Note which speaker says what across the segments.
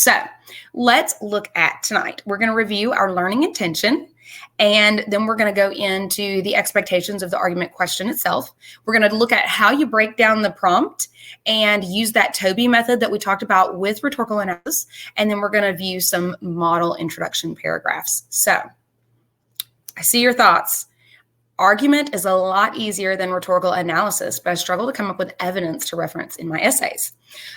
Speaker 1: So let's look at tonight. We're going to review our learning intention, and then we're going to go into the expectations of the argument question itself. We're going to look at how you break down the prompt and use that Toby method that we talked about with rhetorical analysis. And then we're going to view some model introduction paragraphs. So I see your thoughts. Argument is a lot easier than rhetorical analysis, but I struggle to come up with evidence to reference in my essays.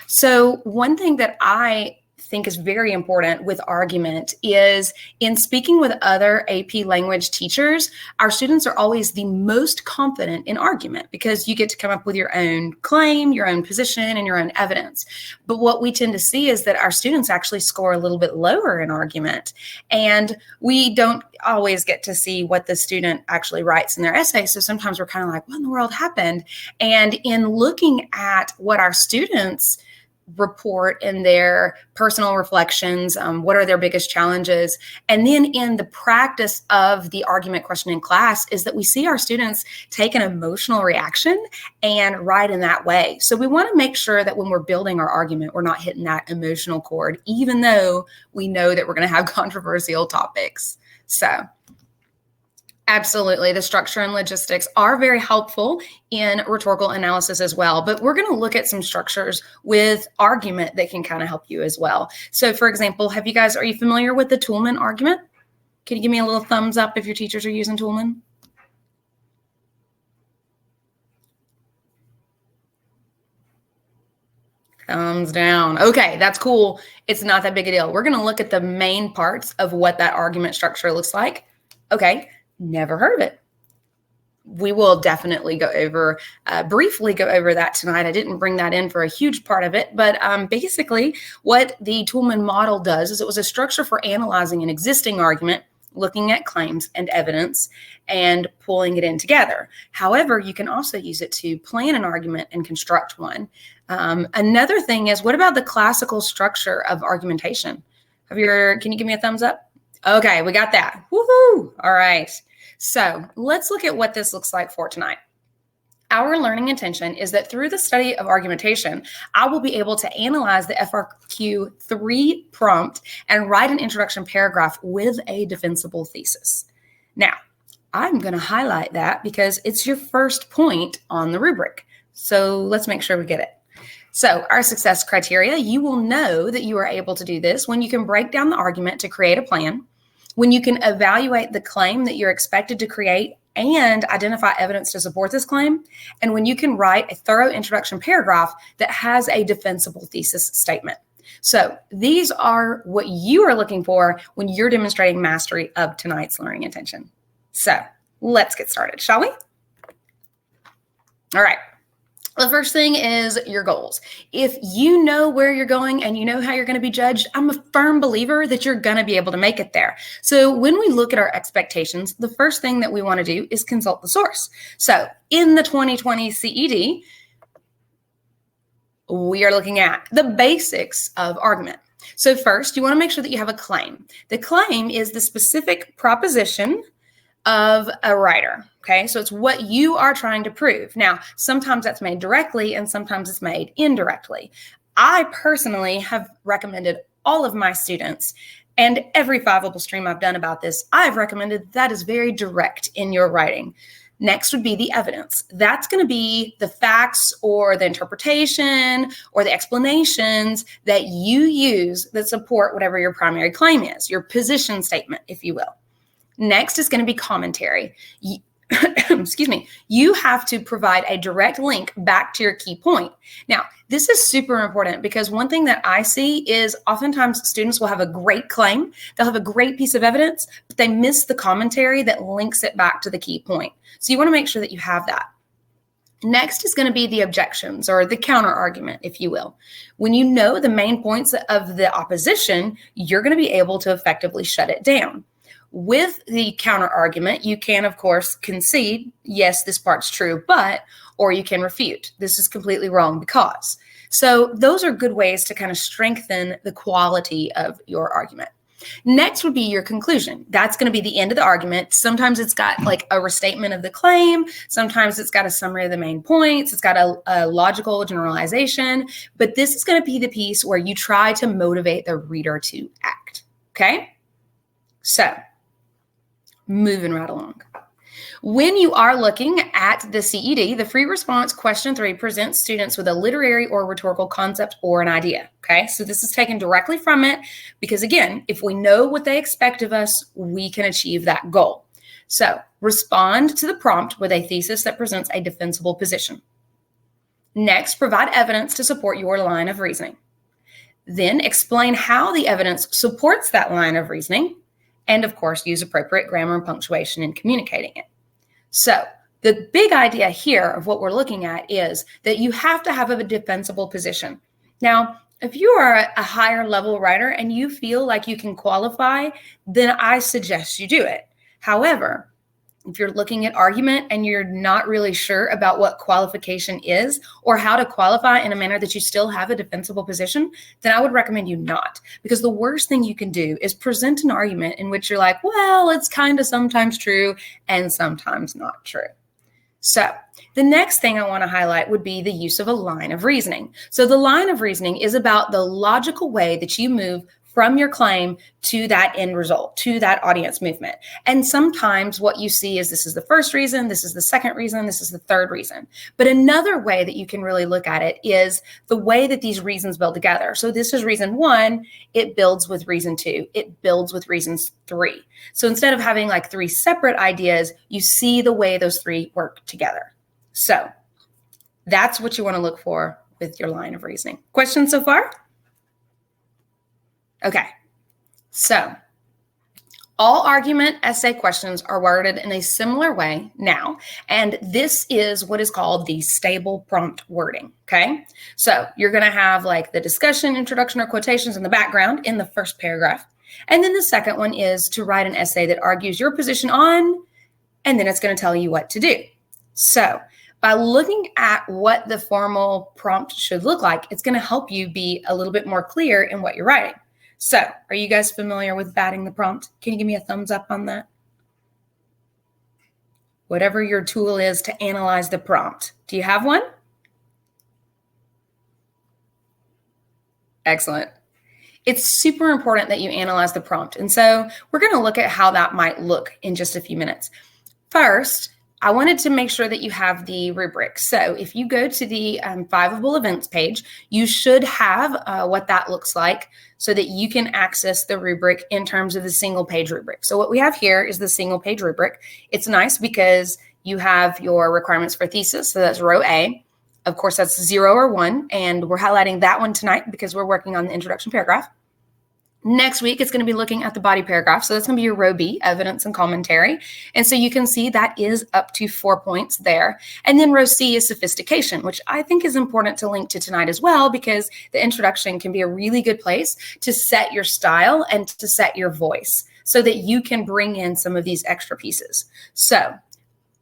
Speaker 1: So one thing that I think is very important with argument is in speaking with other AP language teachers, our students are always the most confident in argument because you get to come up with your own claim, your own position, and your own evidence. But what we tend to see is that our students actually score a little bit lower in argument, and we don't always get to see what the student actually writes in their essay. So sometimes we're kind of like, what in the world happened? And in looking at what our students report in their personal reflections, what are their biggest challenges, and then in the practice of the argument question in class is that we see our students take an emotional reaction and write in that way. So we want to make sure that when we're building our argument, we're not hitting that emotional chord, even though we know that we're going to have controversial topics. So absolutely, the structure and logistics are very helpful in rhetorical analysis as well, but we're going to look at some structures with argument that can kind of help you as well. So for example, are you familiar with the Toulmin argument? Can you give me a little thumbs up if your teachers are using Toulmin? Thumbs down. Okay, that's cool. It's not that big a deal. We're going to look at the main parts of what that argument structure looks like. Okay. Never heard of it. We will definitely briefly go over that tonight. I didn't bring that in for a huge part of it, but basically what the Toulmin model does is it was a structure for analyzing an existing argument, looking at claims and evidence, and pulling it in together. However, you can also use it to plan an argument and construct one. Another thing is, what about the classical structure of argumentation? Can you give me a thumbs up? Okay, we got that. Woohoo! All right. So let's look at what this looks like for tonight. Our learning intention is that through the study of argumentation, I will be able to analyze the FRQ 3 prompt and write an introduction paragraph with a defensible thesis. Now, I'm going to highlight that because it's your first point on the rubric. So let's make sure we get it. So our success criteria, you will know that you are able to do this when you can break down the argument to create a plan, when you can evaluate the claim that you're expected to create and identify evidence to support this claim, and when you can write a thorough introduction paragraph that has a defensible thesis statement. So these are what you are looking for when you're demonstrating mastery of tonight's learning intention. So let's get started, shall we? All right. The first thing is your goals. If you know where you're going and you know how you're going to be judged, I'm a firm believer that you're going to be able to make it there. So when we look at our expectations, the first thing that we want to do is consult the source. So in the 2020 CED, we are looking at the basics of argument. So first, you want to make sure that you have a claim. The claim is the specific proposition of a writer. Okay, so it's what you are trying to prove. Now, sometimes that's made directly and sometimes it's made indirectly. I personally have recommended all of my students, and every 5 stream I've done about this, I've recommended that is very direct in your writing. Next would be the evidence. That's going to be the facts or the interpretation or the explanations that you use that support whatever your primary claim is, your position statement, if you will. Next is going to be commentary. Excuse me, you have to provide a direct link back to your key point. Now, this is super important because one thing that I see is oftentimes students will have a great claim, they'll have a great piece of evidence, but they miss the commentary that links it back to the key point. So you want to make sure that you have that. Next is going to be the objections or the counter argument, if you will. When you know the main points of the opposition, you're going to be able to effectively shut it down. With the counter argument, you can, of course, concede, yes, this part's true, but, or you can refute, this is completely wrong because. So those are good ways to kind of strengthen the quality of your argument. Next would be your conclusion. That's going to be the end of the argument. Sometimes it's got like a restatement of the claim. Sometimes it's got a summary of the main points. It's got a logical generalization. But this is going to be the piece where you try to motivate the reader to act. Okay? So, moving right along. When you are looking at the CED, the free response question 3 presents students with a literary or rhetorical concept or an idea. Okay, so this is taken directly from it because, again, if we know what they expect of us, we can achieve that goal. So respond to the prompt with a thesis that presents a defensible position. Next, provide evidence to support your line of reasoning. Then explain how the evidence supports that line of reasoning. And, of course, use appropriate grammar and punctuation in communicating it. So the big idea here of what we're looking at is that you have to have a defensible position. Now, if you are a higher level writer and you feel like you can qualify, then I suggest you do it. However, if you're looking at argument and you're not really sure about what qualification is or how to qualify in a manner that you still have a defensible position, then I would recommend you not. Because the worst thing you can do is present an argument in which you're like, well, it's kind of sometimes true and sometimes not true. So the next thing I want to highlight would be the use of a line of reasoning. So the line of reasoning is about the logical way that you move from your claim to that end result, to that audience movement. And sometimes what you see is this is the first reason, this is the second reason, this is the third reason. But another way that you can really look at it is the way that these reasons build together. So this is reason 1, it builds with reason 2, it builds with reasons 3. So instead of having like 3 separate ideas, you see the way those 3 work together. So that's what you want to look for with your line of reasoning. Questions so far? Okay, so all argument essay questions are worded in a similar way now, and this is what is called the stable prompt wording, okay? So you're going to have like the discussion, introduction, or quotations in the background in the first paragraph, and then the second one is to write an essay that argues your position on, and then it's going to tell you what to do. So by looking at what the formal prompt should look like, it's going to help you be a little bit more clear in what you're writing. So, are you guys familiar with batting the prompt? Can you give me a thumbs up on that? Whatever your tool is to analyze the prompt. Do you have one? Excellent. It's super important that you analyze the prompt. And so we're going to look at how that might look in just a few minutes. First, I wanted to make sure that you have the rubric. So if you go to the Fiveable Events page, you should have what that looks like so that you can access the rubric in terms of the single page rubric. So what we have here is the single page rubric. It's nice because you have your requirements for thesis. So that's row A. Of course, that's 0 or 1. And we're highlighting that one tonight because we're working on the introduction paragraph. Next week, it's going to be looking at the body paragraph. So that's going to be your row B, evidence and commentary. And so you can see that is up to 4 points there. And then row C is sophistication, which I think is important to link to tonight as well, because the introduction can be a really good place to set your style and to set your voice so that you can bring in some of these extra pieces. So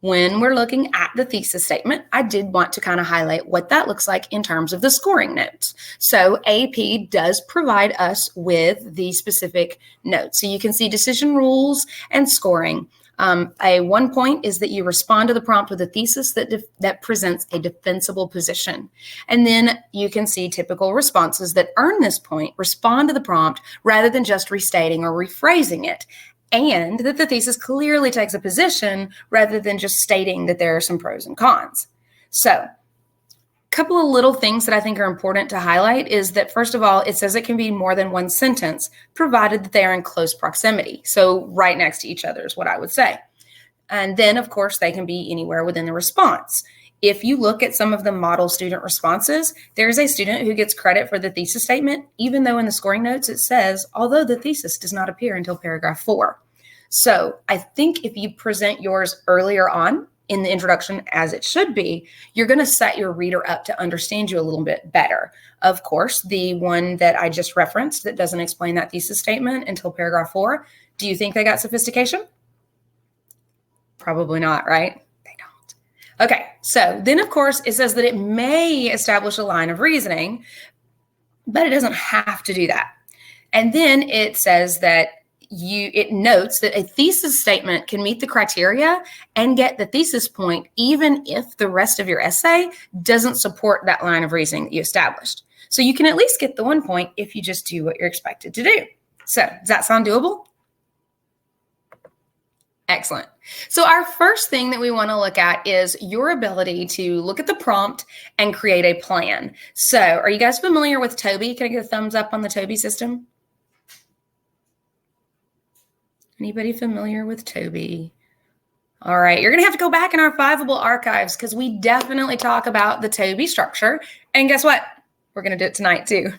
Speaker 1: when we're looking at the thesis statement, I did want to kind of highlight what that looks like in terms of the scoring notes. So AP does provide us with the specific notes. So you can see decision rules and scoring. A 1 point is that you respond to the prompt with a thesis that presents a defensible position. And then you can see typical responses that earn this point, respond to the prompt rather than just restating or rephrasing it. And that the thesis clearly takes a position rather than just stating that there are some pros and cons. So a couple of little things that I think are important to highlight is that, first of all, it says it can be more than one sentence, provided that they are in close proximity. So right next to each other is what I would say. And then, of course, they can be anywhere within the response. If you look at some of the model student responses, there's a student who gets credit for the thesis statement, even though in the scoring notes it says, although the thesis does not appear until paragraph 4. So I think if you present yours earlier on in the introduction, as it should be, you're going to set your reader up to understand you a little bit better. Of course, the one that I just referenced that doesn't explain that thesis statement until paragraph 4, do you think they got sophistication? Probably not, right? They don't. Okay, so then of course it says that it may establish a line of reasoning, but it doesn't have to do that. And then it says that it notes that a thesis statement can meet the criteria and get the thesis point even if the rest of your essay doesn't support that line of reasoning that you established. So you can at least get the 1 point if you just do what you're expected to do. So does that sound doable? Excellent. So our first thing that we want to look at is your ability to look at the prompt and create a plan. So are you guys familiar with Toby? Can I get a thumbs up on the Toby system? Anybody familiar with Toby? All right, you're going to have to go back in our Fiveable archives because we definitely talk about the Toby structure. And guess what? We're going to do it tonight too.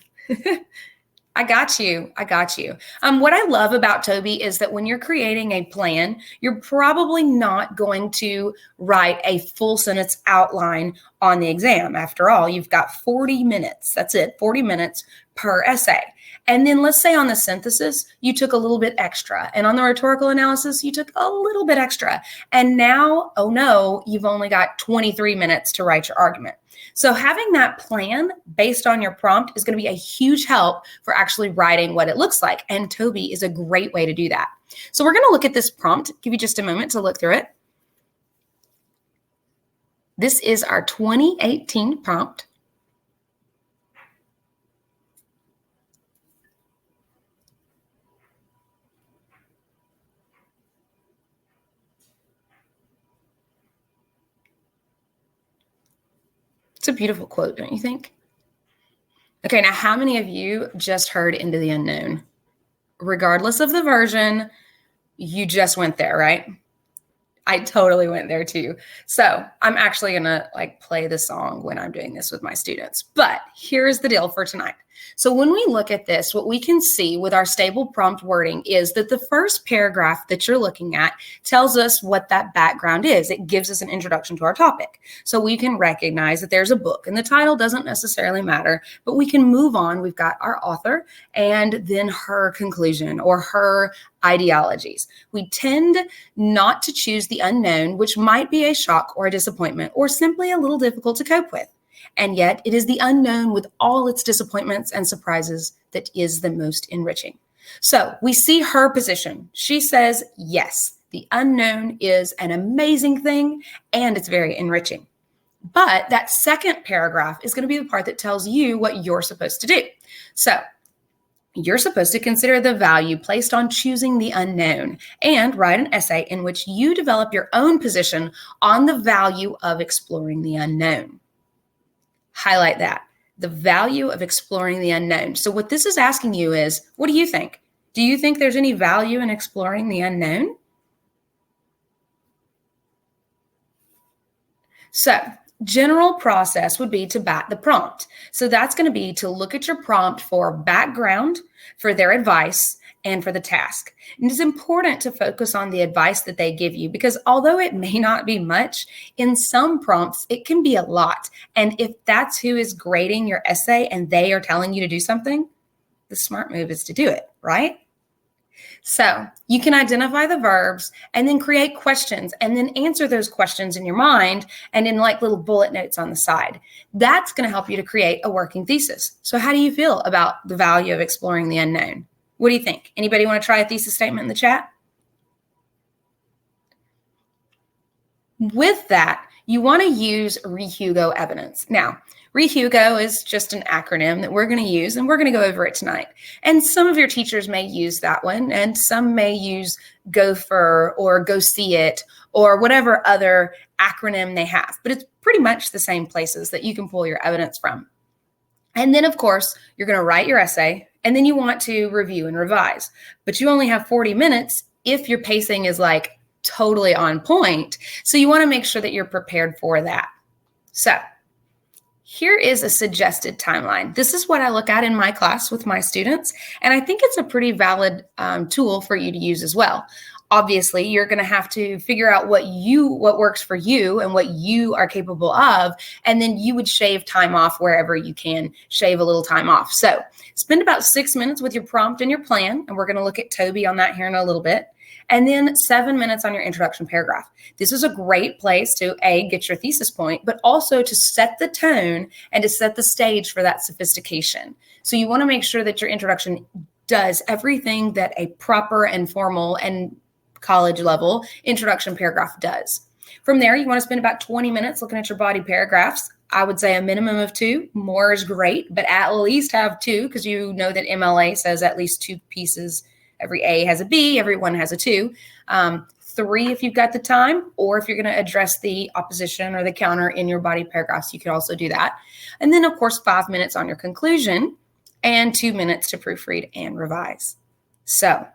Speaker 1: I got you. I got you. What I love about Toby is that when you're creating a plan, you're probably not going to write a full sentence outline on the exam. After all, you've got 40 minutes. That's it, 40 minutes per essay. And then let's say on the synthesis, you took a little bit extra. And on the rhetorical analysis, you took a little bit extra. And now, oh no, you've only got 23 minutes to write your argument. So having that plan based on your prompt is going to be a huge help for actually writing what it looks like. And Toby is a great way to do that. So we're going to look at this prompt, give you just a moment to look through it. This is our 2018 prompt. It's a beautiful quote, don't you think? Okay, now how many of you just heard into the unknown? Regardless of the version, you just went there, right? I totally went there too. So I'm actually going to play the song when I'm doing this with my students. But here's the deal for tonight. So when we look at this, what we can see with our stable prompt wording is that the first paragraph that you're looking at tells us what that background is. It gives us an introduction to our topic. So we can recognize that there's a book and the title doesn't necessarily matter, but we can move on. We've got our author and then her conclusion or her ideologies. We tend not to choose the unknown, which might be a shock or a disappointment or simply a little difficult to cope with. And yet it is the unknown with all its disappointments and surprises that is the most enriching. So we see her position. She says, yes, the unknown is an amazing thing and it's very enriching. But that second paragraph is going to be the part that tells you what you're supposed to do. So you're supposed to consider the value placed on choosing the unknown and write an essay in which you develop your own position on the value of exploring the unknown. Highlight that, the value of exploring the unknown. So what this is asking you is, what do you think? Do you think there's any value in exploring the unknown? So general process would be to bat the prompt. So that's going to be to look at your prompt for background, for their advice, and for the task. And it's important to focus on the advice that they give you because although it may not be much, in some prompts, it can be a lot. And if that's who is grading your essay and they are telling you to do something, the smart move is to do it, right? So you can identify the verbs and then create questions and then answer those questions in your mind and in little bullet notes on the side. That's going to help you to create a working thesis. So how do you feel about the value of exploring the unknown? What do you think? Anybody want to try a thesis statement in the chat? With that, you want to use RE-HUGO evidence. Now, RE-HUGO is just an acronym that we're going to use, and we're going to go over it tonight. And some of your teachers may use that one, and some may use Gopher or Go See It or whatever other acronym they have. But it's pretty much the same places that you can pull your evidence from. And then, of course, you're going to write your essay, and then you want to review and revise. But you only have 40 minutes if your pacing is totally on point. So you want to make sure that you're prepared for that. So here is a suggested timeline. This is what I look at in my class with my students, and I think it's a pretty valid tool for you to use as well. Obviously, you're going to have to figure out what works for you and what you are capable of, and then you would shave time off wherever you can shave a little time off. So spend about 6 minutes with your prompt and your plan, and we're going to look at Toby on that here in a little bit. And then 7 minutes on your introduction paragraph. This is a great place to get your thesis point, but also to set the tone and to set the stage for that sophistication. So you want to make sure that your introduction does everything that a proper and formal and college level introduction paragraph does. From there, you want to spend about 20 minutes looking at your body paragraphs. I would say a minimum of 2. More is great, but at least have 2, because you know that MLA says at least 2 pieces. Every A has a B, every one has a 2. 3 if you've got the time, or if you're going to address the opposition or the counter in your body paragraphs, you could also do that. And then, of course, 5 minutes on your conclusion and 2 minutes to proofread and revise. So,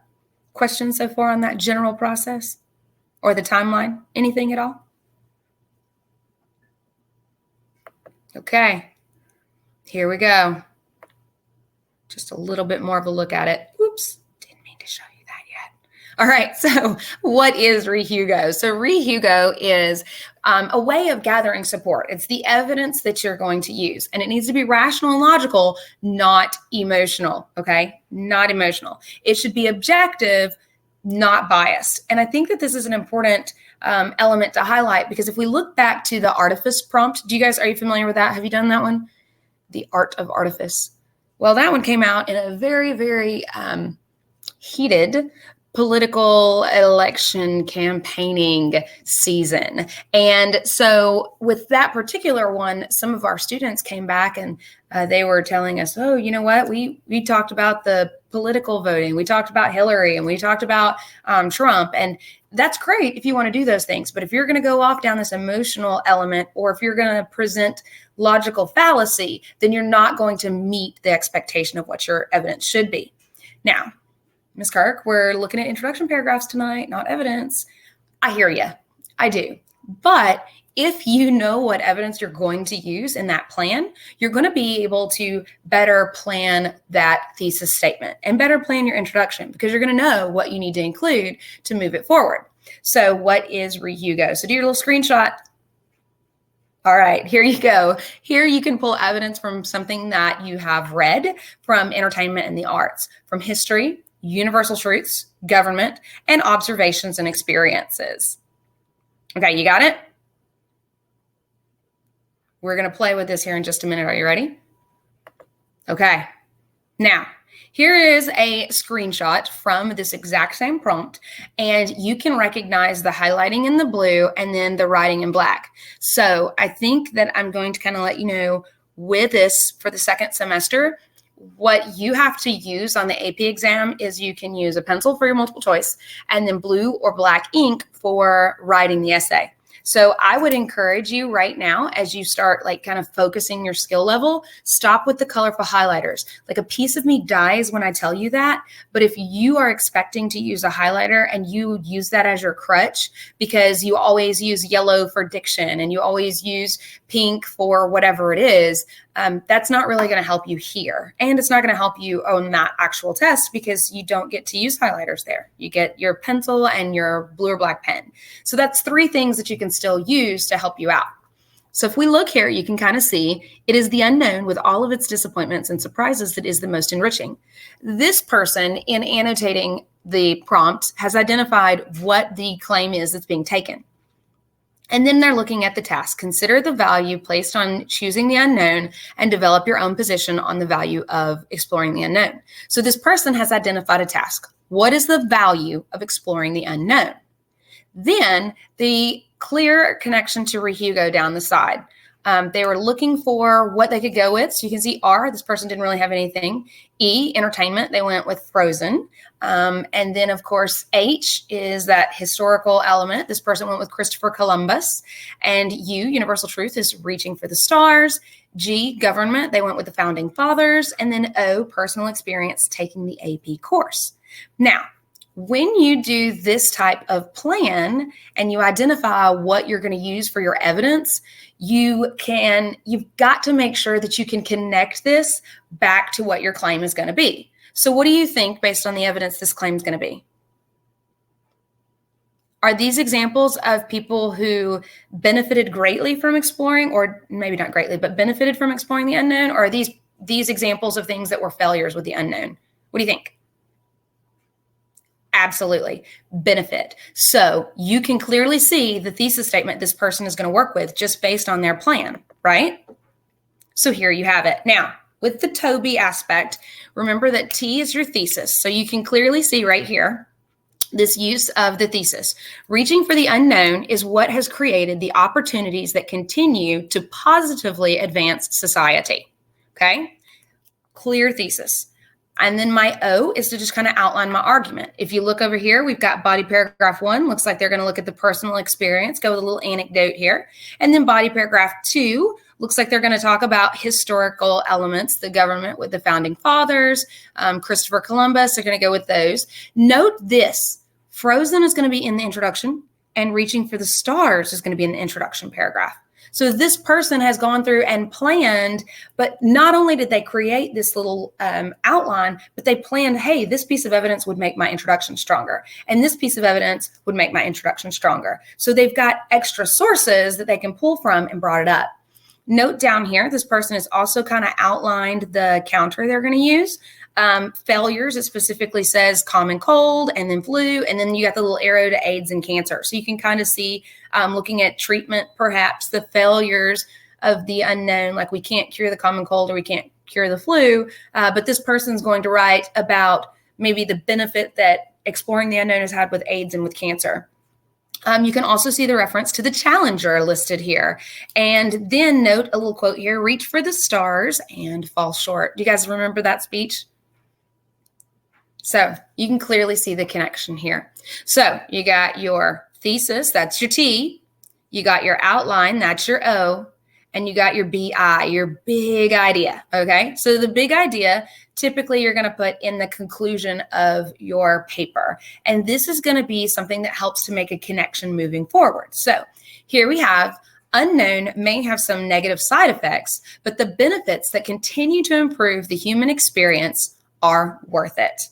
Speaker 1: questions so far on that general process or the timeline? Anything at all? Okay, here we go. Just a little bit more of a look at it. Oops, didn't mean to show you that yet. All right, so what is RE-HUGO? So RE-HUGO is a way of gathering support. It's the evidence that you're going to use, and it needs to be rational and logical, not emotional, okay? Not emotional. It should be objective, not biased. And I think that this is an important element to highlight, because if we look back to the artifice prompt, are you familiar with that? Have you done that one? The art of artifice. Well, that one came out in a very, very heated political election campaigning season. And so with that particular one, some of our students came back and they were telling us, oh, you know what? We talked about the political voting. We talked about Hillary, and we talked about Trump. And that's great if you want to do those things. But if you're going to go off down this emotional element, or if you're going to present logical fallacy, then you're not going to meet the expectation of what your evidence should be. Now, Ms. Kirk, we're looking at introduction paragraphs tonight, not evidence. I hear you. I do. But if you know what evidence you're going to use in that plan, you're going to be able to better plan that thesis statement and better plan your introduction, because you're going to know what you need to include to move it forward. So what is RE-HUGO? So do your little screenshot. All right, here you go. Here you can pull evidence from something that you have read, from entertainment and the arts, from history, universal truths, government, and observations and experiences. Okay, you got it? We're going to play with this here in just a minute. Are you ready? Okay. Now, here is a screenshot from this exact same prompt, and you can recognize the highlighting in the blue and then the writing in black. So I think that I'm going to kind of let you know with this for the second semester, what you have to use on the AP exam is you can use a pencil for your multiple choice and then blue or black ink for writing the essay. So I would encourage you right now, as you start like kind of focusing your skill level, stop with the colorful highlighters. Like, a piece of me dies when I tell you that. But if you are expecting to use a highlighter and you use that as your crutch because you always use yellow for diction and you always use pink for whatever it is, that's not really going to help you here. And it's not going to help you on that actual test because you don't get to use highlighters there. You get your pencil and your blue or black pen. So that's 3 things that you can still use to help you out. So if we look here, you can kind of see it is the unknown with all of its disappointments and surprises that is the most enriching. This person, in annotating the prompt, has identified what the claim is that's being taken. And then they're looking at the task. Consider the value placed on choosing the unknown and develop your own position on the value of exploring the unknown. So this person has identified a task. What is the value of exploring the unknown? Then the clear connection to RE-HUGO down the side. They were looking for what they could go with. So you can see R, this person didn't really have anything. E, entertainment, they went with Frozen. And then, of course, H is that historical element. This person went with Christopher Columbus. And U, universal truth, is reaching for the stars. G, government, they went with the founding fathers. And then O, personal experience, taking the AP course. Now, when you do this type of plan and you identify what you're going to use for your evidence, you've got to make sure that you can connect this back to what your claim is going to be. So what do you think, based on the evidence, this claim is going to be? Are these examples of people who benefited greatly from exploring, or maybe not greatly, but benefited from exploring the unknown? Or are these examples of things that were failures with the unknown? What do you think? Absolutely. Benefit. So you can clearly see the thesis statement this person is going to work with just based on their plan, right? So here you have it. Now, with the Toby aspect, remember that T is your thesis. So you can clearly see right here this use of the thesis. Reaching for the unknown is what has created the opportunities that continue to positively advance society. Okay? Clear thesis. And then my O is to just kind of outline my argument. If you look over here, we've got body paragraph 1. Looks like they're going to look at the personal experience, go with a little anecdote here. And then body paragraph 2 looks like they're going to talk about historical elements, the government with the founding fathers, Christopher Columbus. They're going to go with those. Note this, Frozen is going to be in the introduction, and Reaching for the Stars is going to be in the introduction paragraph. So this person has gone through and planned, but not only did they create this little outline, but they planned, hey, this piece of evidence would make my introduction stronger. And this piece of evidence would make my introduction stronger. So they've got extra sources that they can pull from and brought it up. Note down here, this person has also kind of outlined the counter they're going to use. Failures, it specifically says common cold and then flu, and then you got the little arrow to AIDS and cancer. So you can kind of see, looking at treatment, perhaps the failures of the unknown, like we can't cure the common cold or we can't cure the flu, but this person's going to write about maybe the benefit that exploring the unknown has had with AIDS and with cancer. You can also see the reference to the challenger listed here. And then note a little quote here, reach for the stars and fall short. Do you guys remember that speech? So you can clearly see the connection here. So you got your thesis, that's your T. You got your outline, that's your O. And you got your BI, your big idea, okay? So the big idea, typically you're going to put in the conclusion of your paper. And this is going to be something that helps to make a connection moving forward. So here we have, unknown may have some negative side effects, but the benefits that continue to improve the human experience are worth it.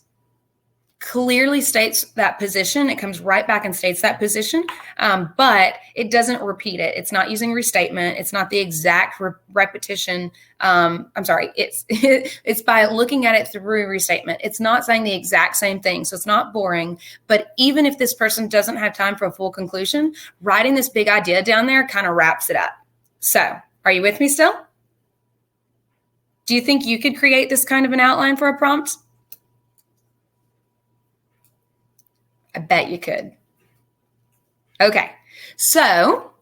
Speaker 1: Clearly states that position. It comes right back and states that position, but it doesn't repeat it. It's not using restatement. It's not the exact repetition. It's by looking at it through restatement. It's not saying the exact same thing, so it's not boring. But even if this person doesn't have time for a full conclusion, writing this big idea down there kind of wraps it up. So, are you with me still? Do you think you could create this kind of an outline for a prompt? I bet you could. Okay, so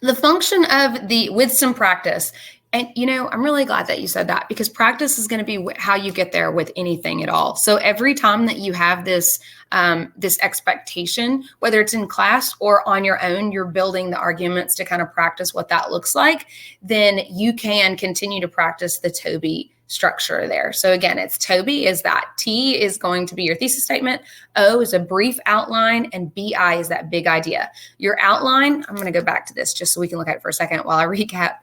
Speaker 1: the function of with some practice, and I'm really glad that you said that, because practice is going to be how you get there with anything at all. So every time that you have this expectation, whether it's in class or on your own, you're building the arguments to kind of practice what that looks like, then you can continue to practice the Toby structure there. So again, it's Toby is that. T is going to be your thesis statement. O is a brief outline, and BI is that big idea. Your outline, I'm going to go back to this just so we can look at it for a second while I recap.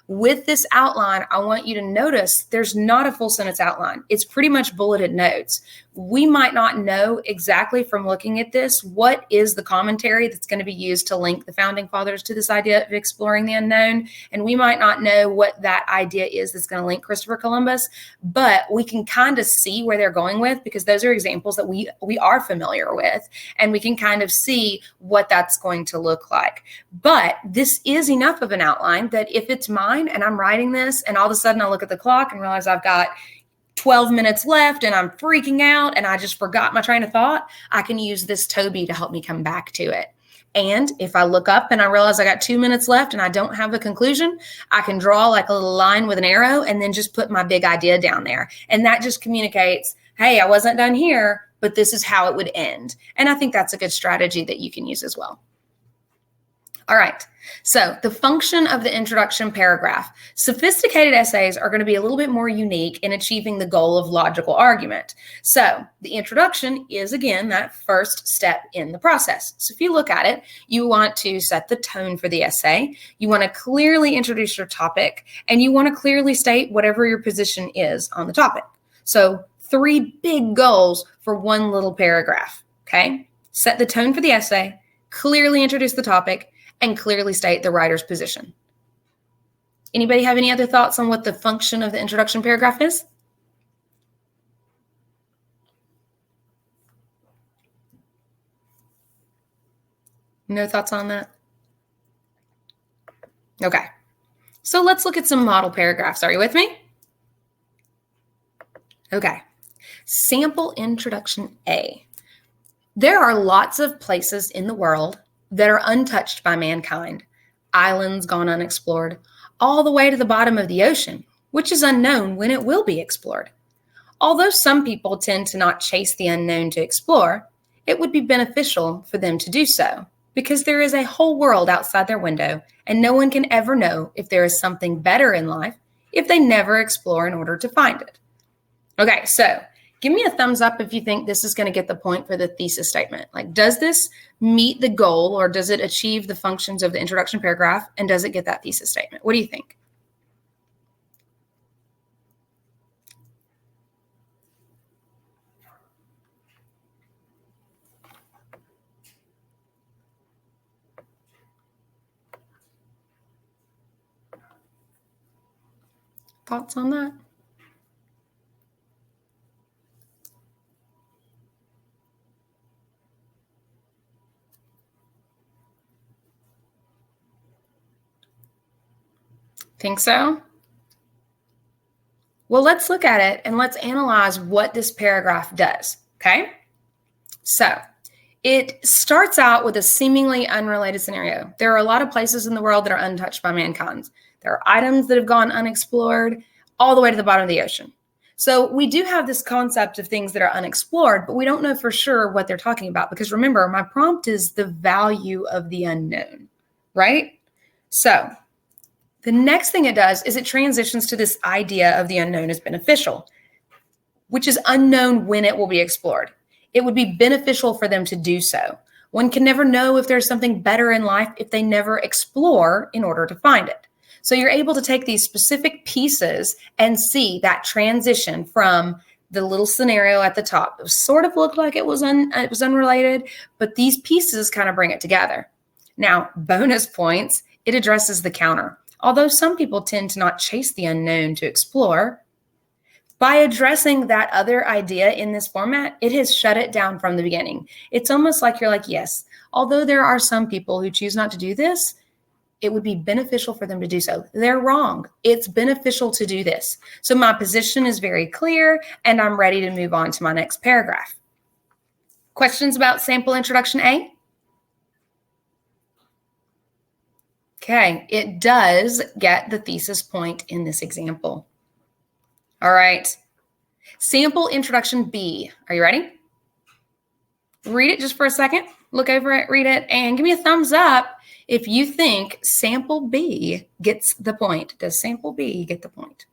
Speaker 1: With this outline, I want you to notice there's not a full sentence outline. It's pretty much bulleted notes. We might not know exactly from looking at this what is the commentary that's going to be used to link the founding fathers to this idea of exploring the unknown. And we might not know what that idea is that's going to link Christopher Columbus, but we can kind of see where they're going with, because those are examples that we are familiar with, and we can kind of see what that's going to look like. But this is enough of an outline that if it's mine and I'm writing this and all of a sudden I look at the clock and realize I've got 12 minutes left and I'm freaking out and I just forgot my train of thought, I can use this Toby to help me come back to it. And if I look up and I realize I got 2 minutes left and I don't have a conclusion, I can draw like a little line with an arrow and then just put my big idea down there. And that just communicates, hey, I wasn't done here, but this is how it would end. And I think that's a good strategy that you can use as well. All right, so the function of the introduction paragraph. Sophisticated essays are going to be a little bit more unique in achieving the goal of logical argument. So the introduction is, again, that first step in the process. So if you look at it, you want to set the tone for the essay. You want to clearly introduce your topic, and you want to clearly state whatever your position is on the topic. So 3 big goals for one little paragraph, okay? Set the tone for the essay, clearly introduce the topic, and clearly state the writer's position. Anybody have any other thoughts on what the function of the introduction paragraph is? No thoughts on that? Okay. So let's look at some model paragraphs. Are you with me? Okay. Sample introduction A. There are lots of places in the world that are untouched by mankind, islands gone unexplored, all the way to the bottom of the ocean, which is unknown when it will be explored. Although some people tend to not chase the unknown to explore, it would be beneficial for them to do so, because there is a whole world outside their window, and no one can ever know if there is something better in life if they never explore in order to find it. Okay, so give me a thumbs up if you think this is going to get the point for the thesis statement. Like, does this meet the goal, or does it achieve the functions of the introduction paragraph, and does it get that thesis statement? What do you think? Thoughts on that? Think so? Well, let's look at it and let's analyze what this paragraph does, okay? So it starts out with a seemingly unrelated scenario. There are a lot of places in the world that are untouched by mankind. There are items that have gone unexplored all the way to the bottom of the ocean. So we do have this concept of things that are unexplored, but we don't know for sure what they're talking about, because remember, my prompt is the value of the unknown, right? So the next thing it does is it transitions to this idea of the unknown as beneficial, which is unknown when it will be explored. It would be beneficial for them to do so. One can never know if there's something better in life if they never explore in order to find it. So you're able to take these specific pieces and see that transition from the little scenario at the top. It sort of looked like it was unrelated, but these pieces kind of bring it together. Now, bonus points, it addresses the counter. Although some people tend to not chase the unknown to explore, by addressing that other idea in this format, it has shut it down from the beginning. It's almost like you're like, yes, although there are some people who choose not to do this, it would be beneficial for them to do so. They're wrong. It's beneficial to do this. So my position is very clear, and I'm ready to move on to my next paragraph. Questions about sample introduction A? Okay, it does get the thesis point in this example. All right, sample introduction B. Are you ready? Read it just for a second. Look over it, read it, and give me a thumbs up if you think sample B gets the point. Does sample B get the point?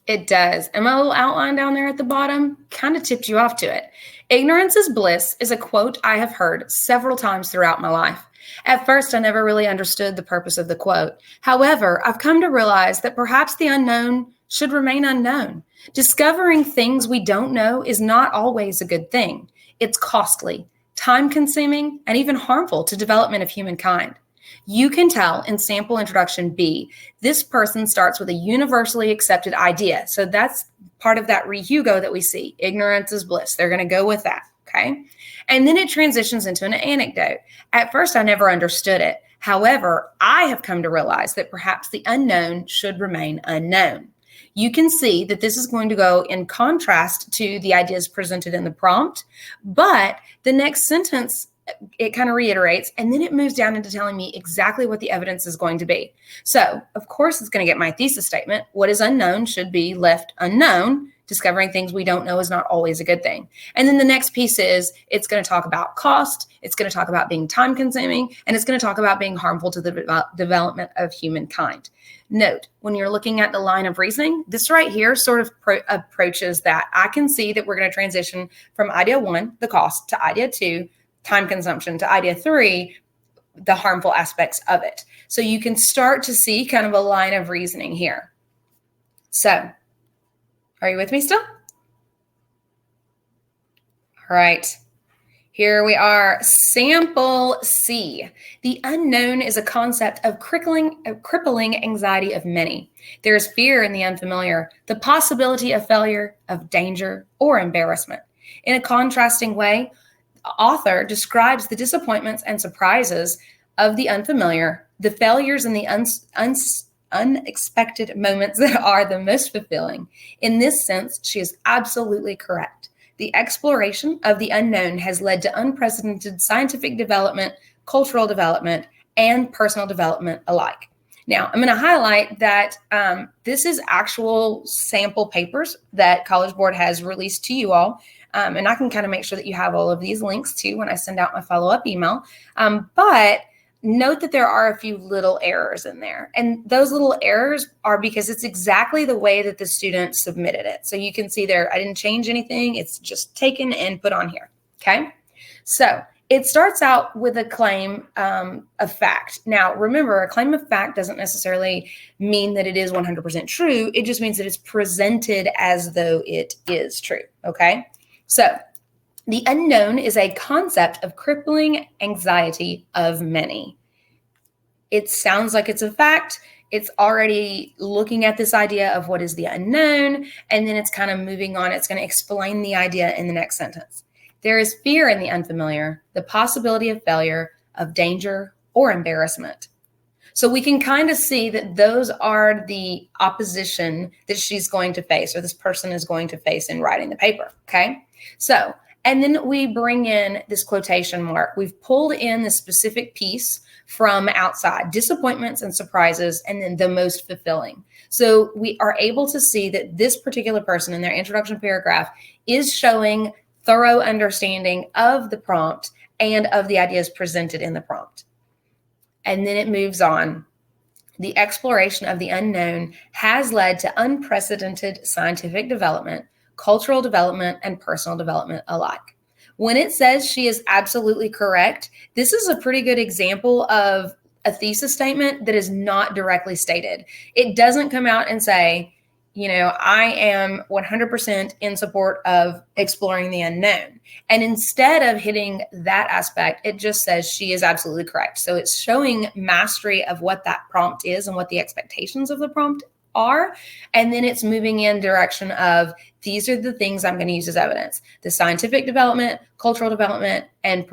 Speaker 1: It does. And my little outline down there at the bottom kind of tipped you off to it. Ignorance is bliss is a quote I have heard several times throughout my life. At first, I never really understood the purpose of the quote. However, I've come to realize that perhaps the unknown should remain unknown. Discovering things we don't know is not always a good thing. It's costly, time-consuming, and even harmful to development of humankind. You can tell in sample introduction B, this person starts with a universally accepted idea. So that's part of that RE-HUGO that we see. Ignorance is bliss. They're going to go with that, okay? And then it transitions into an anecdote. At first, I never understood it. However, I have come to realize that perhaps the unknown should remain unknown. You can see that this is going to go in contrast to the ideas presented in the prompt, but the next sentence, it kind of reiterates, and then it moves down into telling me exactly what the evidence is going to be. So, of course, it's going to get my thesis statement. What is unknown should be left unknown. Discovering things we don't know is not always a good thing. And then the next piece is it's going to talk about cost, it's going to talk about being time consuming, and it's going to talk about being harmful to the development of humankind. Note, when you're looking at the line of reasoning, this right here sort of approaches that. I can see that we're going to transition from idea 1, the cost, to idea 2, time consumption, to idea 3, the harmful aspects of it. So you can start to see kind of a line of reasoning here. So, are you with me still? All right. Here we are, sample C. The unknown is a concept of crippling anxiety of many. There is fear in the unfamiliar, the possibility of failure, of danger, or embarrassment. In a contrasting way, the author describes the disappointments and surprises of the unfamiliar, the failures and the unexpected moments that are the most fulfilling. In this sense, she is absolutely correct. The exploration of the unknown has led to unprecedented scientific development, cultural development, and personal development alike. Now, I'm going to highlight that this is actual sample papers that College Board has released to you all. And I can kind of make sure that you have all of these links too when I send out my follow-up email. But note that there are a few little errors in there. And those little errors are because it's exactly the way that the student submitted it. So you can see there, I didn't change anything. It's just taken and put on here. Okay. So it starts out with a claim of fact. Now, remember, a claim of fact doesn't necessarily mean that it is 100% true. It just means that it's presented as though it is true. Okay. So the unknown is a concept of crippling anxiety of many. It sounds like it's a fact. It's already looking at this idea of what is the unknown, and then it's kind of moving on. It's going to explain the idea in the next sentence. There is fear in the unfamiliar, the possibility of failure, of danger, or embarrassment. So we can kind of see that those are the opposition that she's going to face, or this person is going to face in writing the paper. Okay. So, and then we bring in this quotation mark. We've pulled in the specific piece from outside, disappointments and surprises, and then the most fulfilling. So we are able to see that this particular person in their introduction paragraph is showing thorough understanding of the prompt and of the ideas presented in the prompt. And then it moves on. The exploration of the unknown has led to unprecedented scientific development, cultural development, and personal development alike. When it says she is absolutely correct, this is a pretty good example of a thesis statement that is not directly stated. It doesn't come out and say, you know, I am 100% in support of exploring the unknown. And instead of hitting that aspect, it just says she is absolutely correct. So it's showing mastery of what that prompt is and what the expectations of the prompt are. And then it's moving in direction of these are the things I'm going to use as evidence: the scientific development, cultural development, and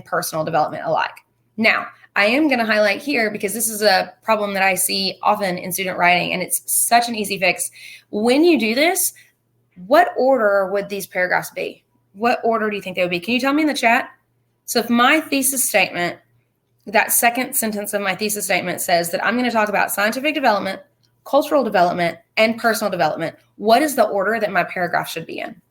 Speaker 1: personal development alike. Now, I am going to highlight here because this is a problem that I see often in student writing, and it's such an easy fix. When you do this, what order would these paragraphs be? What order do you think they would be? Can you tell me in the chat? So if my thesis statement, that second sentence of my thesis statement says that I'm going to talk about scientific development, cultural development, and personal development, what is the order that my paragraph should be in?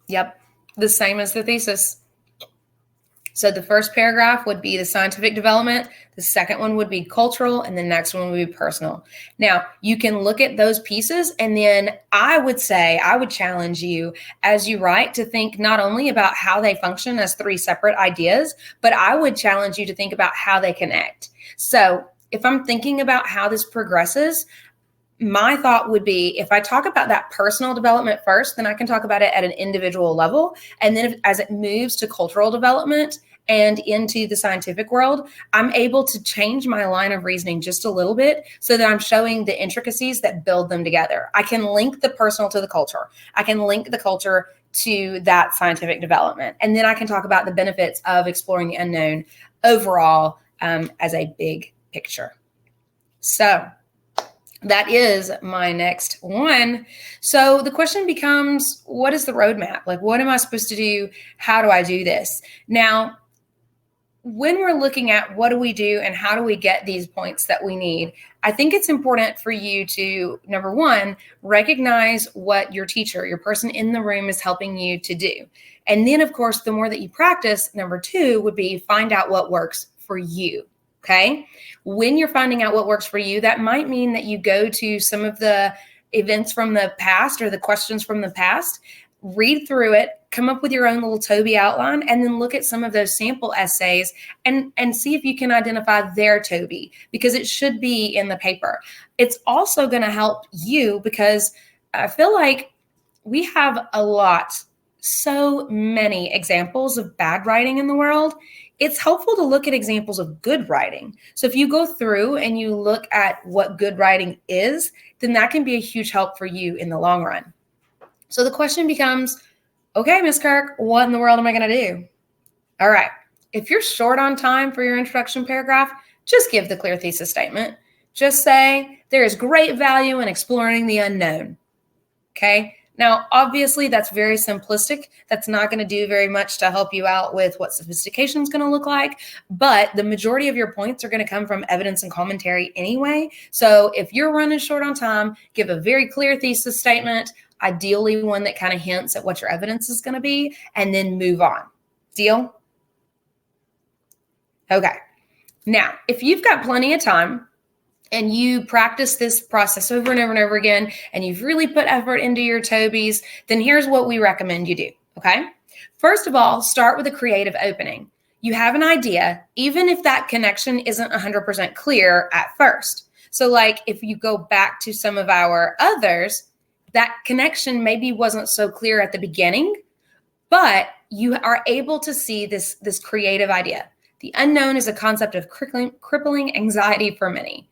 Speaker 1: Yep, the same as the thesis. So the first paragraph would be the scientific development, the second one would be cultural, and the next one would be personal. Now, you can look at those pieces, and then I would challenge you as you write to think not only about how they function as three separate ideas, but I would challenge you to think about how they connect. So if I'm thinking about how this progresses, my thought would be if I talk about that personal development first, then I can talk about it at an individual level. And then as it moves to cultural development and into the scientific world, I'm able to change my line of reasoning just a little bit so that I'm showing the intricacies that build them together. I can link the personal to the culture. I can link the culture to that scientific development. And then I can talk about the benefits of exploring the unknown overall as a big picture. So that is my next one. So the question becomes, what is the roadmap? Like, what am I supposed to do? How do I do this? Now, when we're looking at what do we do and how do we get these points that we need, I think it's important for you to, number one, recognize what your teacher, your person in the room is helping you to do. And then, of course, the more that you practice, number two would be find out what works for you. Okay. When you're finding out what works for you, that might mean that you go to some of the events from the past or the questions from the past. read through it, come up with your own little Toby outline, and then look at some of those sample essays and see if you can identify their Toby, because it should be in the paper. It's also going to help you because I feel like we have so many examples of bad writing in the world. It's helpful to look at examples of good writing. So if you go through and you look at what good writing is, then that can be a huge help for you in the long run. So the question becomes, okay, Ms. Kirk, what in the world am I going to do? All right. If you're short on time for your introduction paragraph, just give the clear thesis statement. Just say, there is great value in exploring the unknown. Okay. Now, obviously, that's very simplistic. That's not going to do very much to help you out with what sophistication is going to look like. But the majority of your points are going to come from evidence and commentary anyway. So if you're running short on time, give a very clear thesis statement, ideally one that kind of hints at what your evidence is going to be, and then move on. Deal? Okay. Now, if you've got plenty of time, and you practice this process over and over and over again, and you've really put effort into your Tobys, then here's what we recommend you do, okay? First of all, start with a creative opening. You have an idea, even if that connection isn't 100% clear at first. So like if you go back to some of our others, that connection maybe wasn't so clear at the beginning, but you are able to see this creative idea. The unknown is a concept of crippling anxiety for many.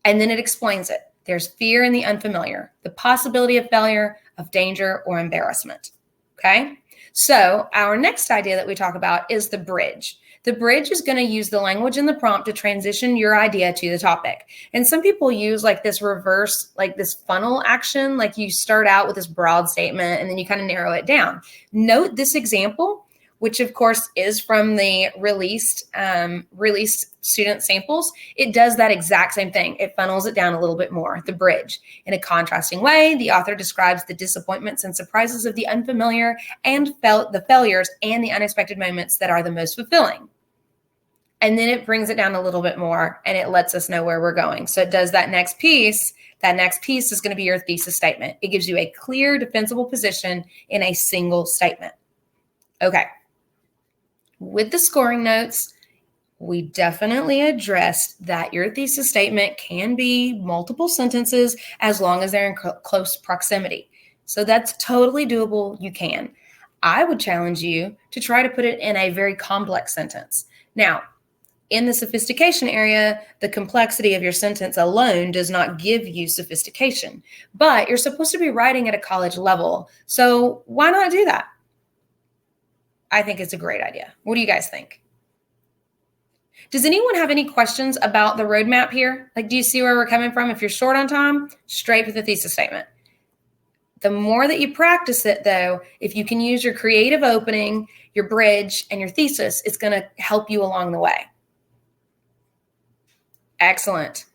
Speaker 1: And then it explains it. There's fear in the unfamiliar, the possibility of failure, of danger, or embarrassment. Okay? So our next idea that we talk about is the bridge. The bridge is going to use the language in the prompt to transition your idea to the topic. And some people use like this reverse, like this funnel action, like you start out with this broad statement and then you kind of narrow it down. Note this example, which of course is from the released student samples. It does that exact same thing. It funnels it down a little bit more, the bridge. In a contrasting way, the author describes the disappointments and surprises of the unfamiliar and the failures and the unexpected moments that are the most fulfilling. And then it brings it down a little bit more and it lets us know where we're going. So it does that next piece. That next piece is going to be your thesis statement. It gives you a clear, defensible position in a single statement. Okay. With the scoring notes, we definitely addressed that your thesis statement can be multiple sentences as long as they're in close proximity. So that's totally doable. You can. I would challenge you to try to put it in a very complex sentence. Now, in the sophistication area, the complexity of your sentence alone does not give you sophistication, but you're supposed to be writing at a college level. So why not do that? I think it's a great idea. What do you guys think? Does anyone have any questions about the roadmap here? Like, do you see where we're coming from? If you're short on time, straight with the thesis statement. The more that you practice it, though, if you can use your creative opening, your bridge, and your thesis, it's going to help you along the way. Excellent.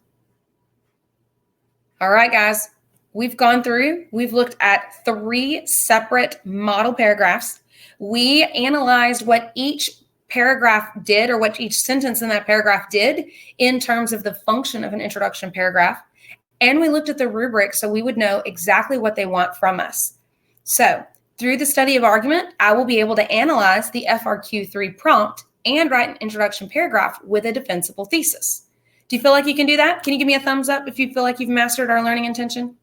Speaker 1: All right, guys. We've looked at 3 separate model paragraphs. We analyzed what each paragraph did or what each sentence in that paragraph did in terms of the function of an introduction paragraph. And we looked at the rubric so we would know exactly what they want from us. So through the study of argument, I will be able to analyze the FRQ 3 prompt and write an introduction paragraph with a defensible thesis. Do you feel like you can do that? Can you give me a thumbs up if you feel like you've mastered our learning intention?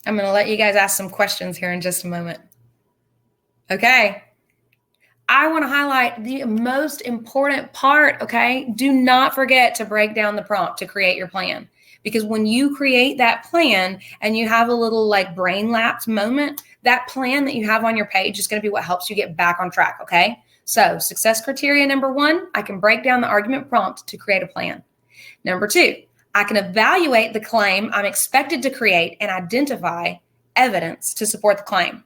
Speaker 1: I'm going to let you guys ask some questions here in just a moment. Okay. I want to highlight the most important part, okay? Do not forget to break down the prompt to create your plan. Because when you create that plan and you have a little like brain lapse moment, that plan that you have on your page is going to be what helps you get back on track, okay? So success criteria number 1, I can break down the argument prompt to create a plan. Number 2, I can evaluate the claim I'm expected to create and identify evidence to support the claim.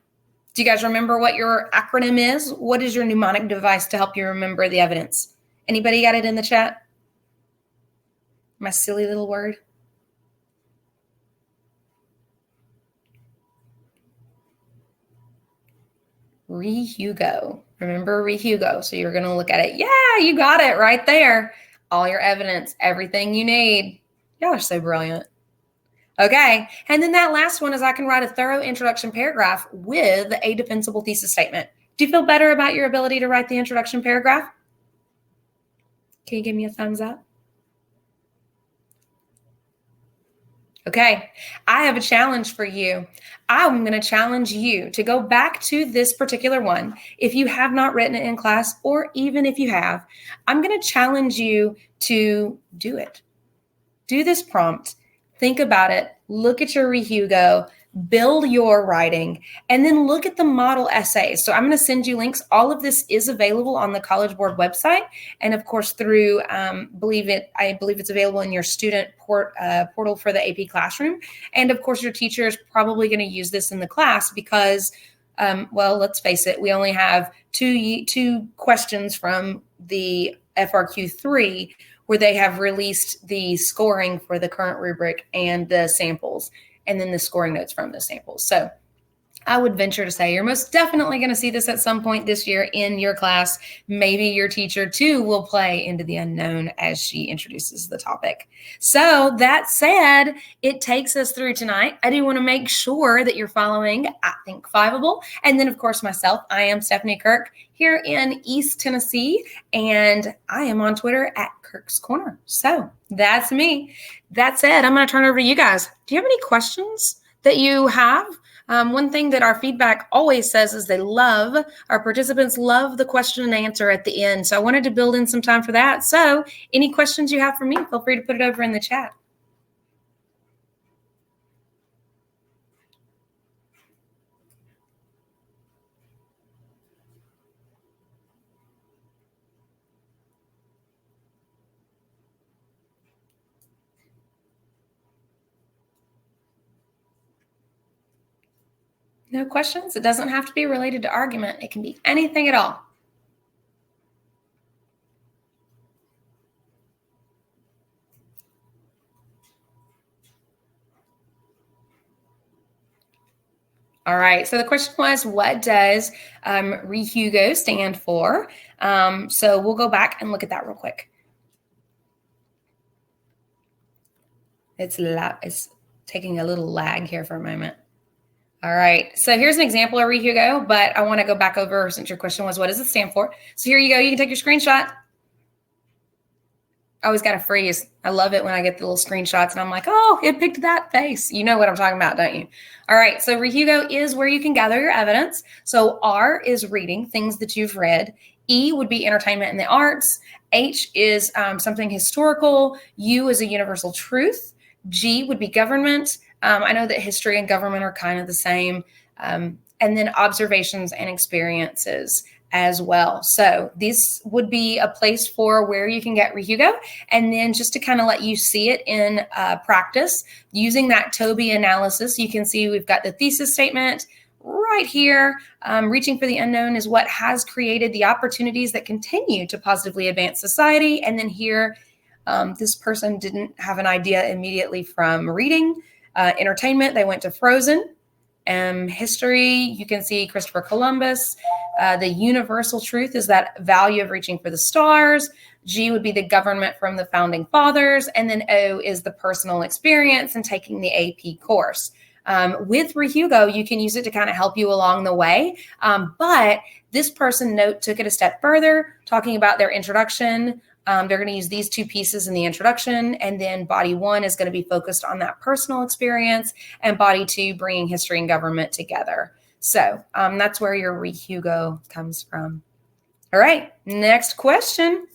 Speaker 1: Do you guys remember what your acronym is? What is your mnemonic device to help you remember the evidence? Anybody got it in the chat? My silly little word. RE-HUGO. Remember RE-HUGO. So you're going to look at it. Yeah, you got it right there. All your evidence, everything you need. Y'all are so brilliant. Okay. And then that last one is I can write a thorough introduction paragraph with a defensible thesis statement. Do you feel better about your ability to write the introduction paragraph? Can you give me a thumbs up? Okay, I have a challenge for you. I'm going to challenge you to go back to this particular one. If you have not written it in class, or even if you have, I'm going to challenge you to do it. Do this prompt, think about it, look at your RE-HUGO, build your writing, and then look at the model essays. So I'm going to send you links. All of this is available on the College Board website, and of course through I believe it's available in your student portal for the AP Classroom. And of course, your teacher is probably going to use this in the class because, well, let's face it, we only have two questions from the FRQ 3 where they have released the scoring for the current rubric and the samples, and then the scoring notes from the samples. So I would venture to say you're most definitely going to see this at some point this year in your class. Maybe your teacher too will play into the unknown as she introduces the topic. So that said, it takes us through tonight. I do want to make sure that you're following at Think Fiveable. And then of course myself, I am Stephanie Kirk here in East Tennessee, and I am on Twitter at Kirk's Corner. So that's me. That said, I'm going to turn it over to you guys. Do you have any questions that you have? One thing that our feedback always says is our participants love the question and answer at the end. So I wanted to build in some time for that. So any questions you have for me, feel free to put it over in the chat. No questions? It doesn't have to be related to argument. It can be anything at all. All right, so the question was, what does RE-HUGO stand for? So we'll go back and look at that real quick. It's taking a little lag here for a moment. All right, so here's an example of RE-HUGO, but I want to go back over since your question was, what does it stand for? So here you go. You can take your screenshot. I always got to freeze. I love it when I get the little screenshots and I'm like, oh, it picked that face. You know what I'm talking about, don't you? All right, so RE-HUGO is where you can gather your evidence. So R is reading, things that you've read. E would be entertainment and the arts. H is something historical. U is a universal truth. G would be government. I know that history and government are kind of the same. And then observations and experiences as well. So this would be a place for where you can get RE-HUGO. And then just to kind of let you see it in practice, using that Toby analysis, you can see we've got the thesis statement right here. Reaching for the unknown is what has created the opportunities that continue to positively advance society. And then here, this person didn't have an idea immediately from reading. Entertainment, they went to Frozen. History, you can see Christopher Columbus. The universal truth is that value of reaching for the stars. G would be the government from the founding fathers. And then O is the personal experience and taking the AP course. With RE-HUGO, you can use it to kind of help you along the way. But this person took it a step further, talking about their introduction. They're going to use these two pieces in the introduction, and then body one is going to be focused on that personal experience, and body two bringing history and government together. So that's where your RE-HUGO comes from. All right, next question.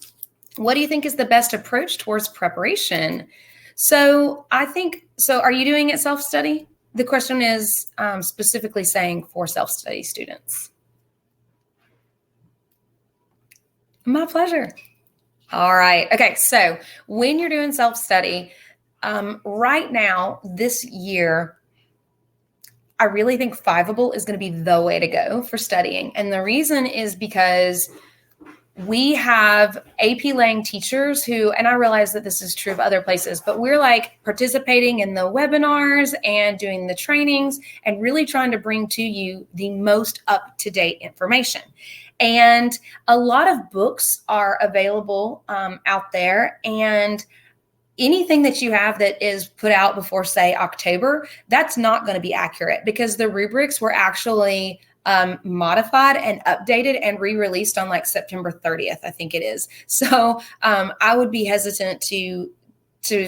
Speaker 1: What do you think is the best approach towards preparation? So are you doing it self-study? The question is specifically saying for self-study students. My pleasure. All right. Okay. So when you're doing self-study, right now, this year, I really think Fiveable is going to be the way to go for studying. And the reason is because we have AP Lang teachers who, and I realize that this is true of other places, but we're like participating in the webinars and doing the trainings and really trying to bring to you the most up-to-date information. And a lot of books are available out there. And anything that you have that is put out before, say, October, that's not going to be accurate because the rubrics were actually modified and updated and re-released on like September 30th, I think it is. So I would be hesitant to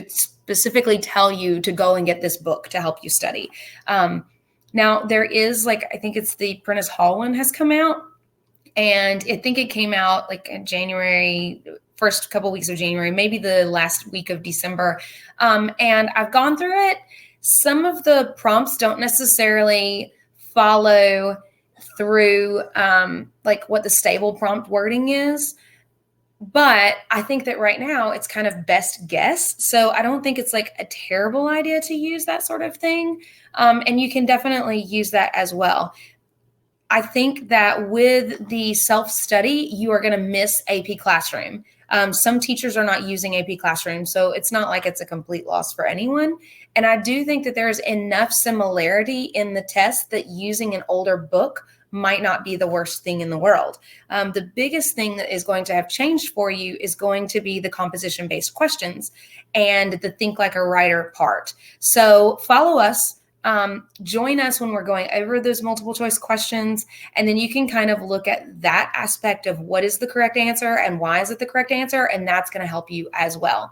Speaker 1: specifically tell you to go and get this book to help you study. Now there is like, I think it's the Prentice Hall one has come out, and I think it came out like in January, first couple weeks of January, maybe the last week of December. And I've gone through it. Some of the prompts don't necessarily follow through like what the stable prompt wording is. But I think that right now it's kind of best guess. So I don't think it's like a terrible idea to use that sort of thing. And you can definitely use that as well. I think that with the self-study, you are going to miss AP Classroom. Some teachers are not using AP Classroom, so it's not like it's a complete loss for anyone. And I do think that there's enough similarity in the test that using an older book might not be the worst thing in the world. The biggest thing that is going to have changed for you is going to be the composition-based questions and the think like a writer part. So follow us. Join us when we're going over those multiple choice questions, and then you can kind of look at that aspect of what is the correct answer and why is it the correct answer, and that's going to help you as well.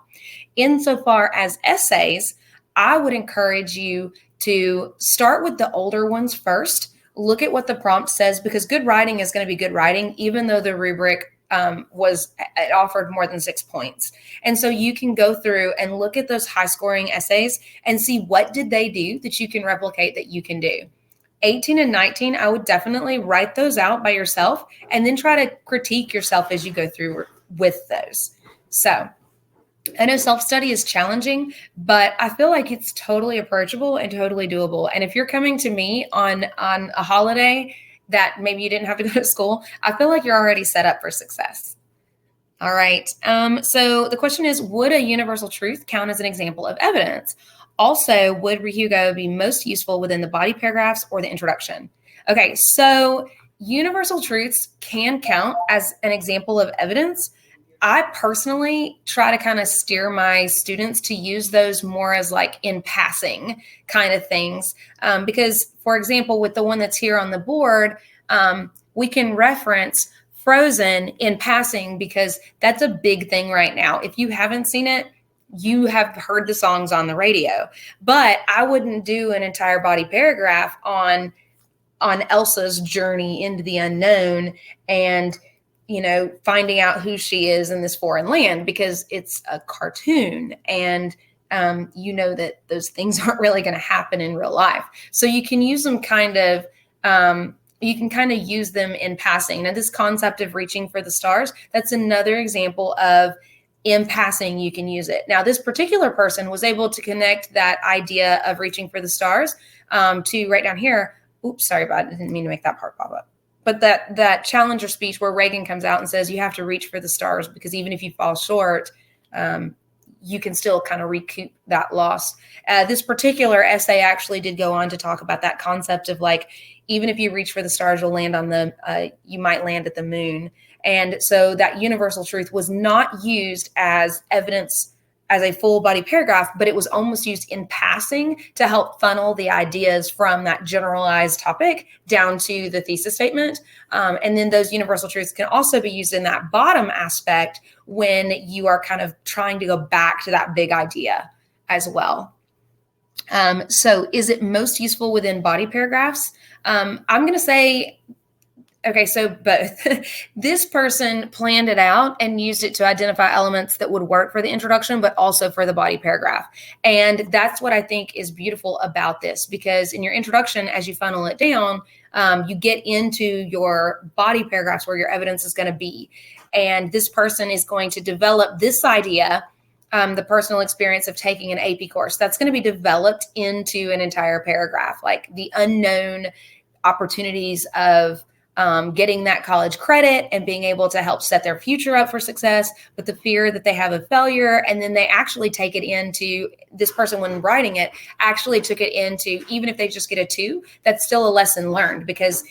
Speaker 1: Insofar as essays, I would encourage you to start with the older ones first. Look at what the prompt says, because good writing is going to be good writing, even though the rubric it offered more than 6 points. And so you can go through and look at those high scoring essays and see what did they do that you can replicate that you can do. 18 and 19, I would definitely write those out by yourself and then try to critique yourself as you go through with those. So I know self-study is challenging, but I feel like it's totally approachable and totally doable. And if you're coming to me on a holiday that maybe you didn't have to go to school, I feel like you're already set up for success. All right. So the question is, would a universal truth count as an example of evidence? Also, would RE-HUGO be most useful within the body paragraphs or the introduction? Okay, so universal truths can count as an example of evidence. I personally try to kind of steer my students to use those more as like in passing kind of things. Because, for example, with the one that's here on the board, we can reference Frozen in passing because that's a big thing right now. If you haven't seen it, you have heard the songs on the radio. But I wouldn't do an entire body paragraph on Elsa's journey into the unknown and finding out who she is in this foreign land, because it's a cartoon and that those things aren't really going to happen in real life. So you can use them use them in passing. Now, this concept of reaching for the stars, that's another example of in passing, you can use it. Now, this particular person was able to connect that idea of reaching for the stars to right down here. Oops, sorry about it. I didn't mean to make that part pop up. But that challenger speech where Reagan comes out and says, you have to reach for the stars because even if you fall short, you can still kind of recoup that loss. This particular essay actually did go on to talk about that concept of like, even if you reach for the stars, you'll land on you might land at the moon. And so that universal truth was not used as evidence as a full body paragraph, but it was almost used in passing to help funnel the ideas from that generalized topic down to the thesis statement. And then those universal truths can also be used in that bottom aspect when you are kind of trying to go back to that big idea as well. So is it most useful within body paragraphs? I'm going to say, okay, so both. This person planned it out and used it to identify elements that would work for the introduction, but also for the body paragraph. And that's what I think is beautiful about this, because in your introduction, as you funnel it down, you get into your body paragraphs where your evidence is going to be. And this person is going to develop this idea, the personal experience of taking an AP course. That's going to be developed into an entire paragraph, like the unknown opportunities of getting that college credit and being able to help set their future up for success, but the fear that they have of failure. And then they actually take it into, this person when writing it actually took it into, even if they just get a 2, that's still a lesson learned, because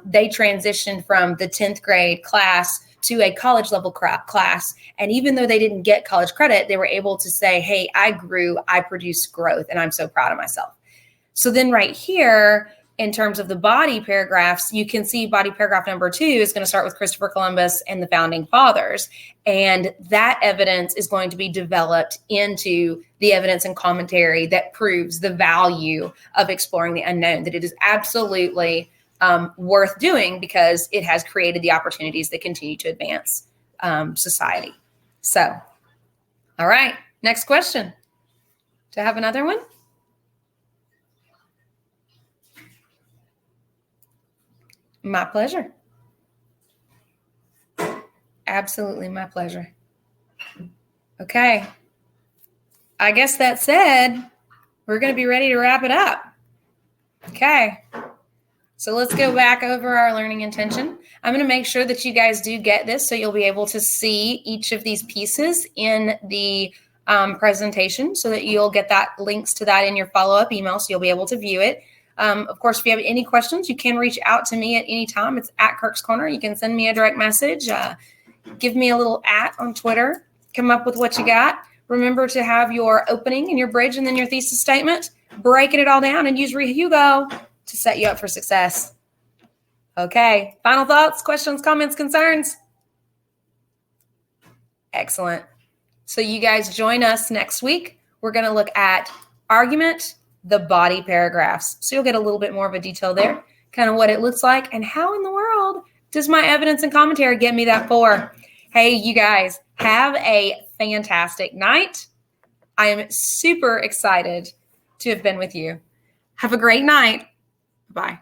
Speaker 1: they transitioned from the 10th grade class to a college level class. And even though they didn't get college credit, they were able to say, hey, I grew, I produced growth, and I'm so proud of myself. So then right here, in terms of the body paragraphs, you can see body paragraph number 2 is going to start with Christopher Columbus and the founding fathers. And that evidence is going to be developed into the evidence and commentary that proves the value of exploring the unknown, that it is absolutely worth doing because it has created the opportunities that continue to advance society. So, all right, next question. Do I have another one? My pleasure. Absolutely my pleasure. Okay. I guess that said, we're going to be ready to wrap it up. Okay. So let's go back over our learning intention. I'm going to make sure that you guys do get this so you'll be able to see each of these pieces in the presentation so that you'll get that links to that in your follow-up email so you'll be able to view it. Of course, if you have any questions, you can reach out to me at any time. It's at Kirk's Corner. You can send me a direct message. Give me a little @ on Twitter. Come up with what you got. Remember to have your opening and your bridge and then your thesis statement. Breaking it all down and use RE-HUGO to set you up for success. Okay. Final thoughts, questions, comments, concerns? Excellent. So you guys join us next week. We're going to look at argument, the body paragraphs. So you'll get a little bit more of a detail there, kind of what it looks like and how in the world does my evidence and commentary get me that for? Hey, you guys, have a fantastic night. I am super excited to have been with you. Have a great night. Bye.